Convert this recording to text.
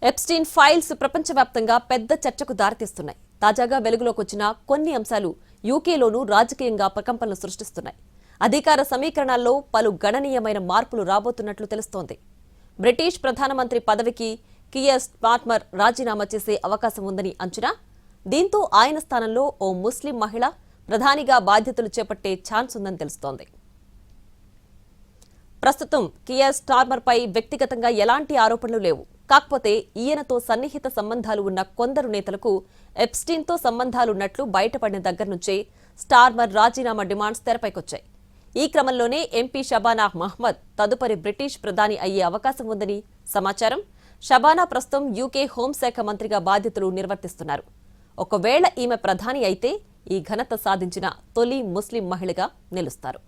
Epstein files ప్రపంచవ్యాప్తంగా పెద్ద చర్చకు దారితీస్తున్నాయి. తాజాగా వెలుగులోకి వచ్చిన కొన్ని అంశాలు యూకేలోనూ రాజకీయంగా ప్రకంపనలు సృష్టిస్తున్నాయి. అధికార సమీకరణాల్లో పలు గణనీయమైన మార్పులు రాబోతున్నట్లు తెలుస్తోంది. బ్రిటిష్ ప్రధానమంత్రి పదవికి కియర్ స్టార్మర్ రాజీనామా చేసే అవకాశం ఉందని అంచనా. దీంతో ఆయన స్థానంలో ఓ ముస్లిం మహిళ ప్రధానిగా బాధ్యతలు చేపట్టే ఛాన్స్ ఉందని తెలుస్తోంది. ప్రస్తుతం కియర్ స్టార్మర్ పై వ్యక్తిగతంగా ఎలాంటి ఆరోపణలు లేవు. కాకపోతే ఈయనతో సన్నిహిత సంబంధాలు ఉన్న కొందరు నేతలకు ఎప్స్టీన్తో సంబంధాలున్నట్లు బయటపడిన దగ్గర నుంచే స్టార్మర్ రాజీనామా డిమాండ్స్ తెరపైకొచ్చాయి. ఈ క్రమంలోనే ఎంపీ షబానా మహ్మద్ తదుపరి బ్రిటిష్ ప్రధాని అయ్యే అవకాశం ఉందని సమాచారం. షబానా ప్రస్తుతం యూకే హోంశాఖ మంత్రిగా బాధ్యతలు నిర్వర్తిస్తున్నారు. ఒకవేళ ఈమె ప్రధాని అయితే ఈ ఘనత సాధించిన తొలి ముస్లిం మహిళగా నిలుస్తారు.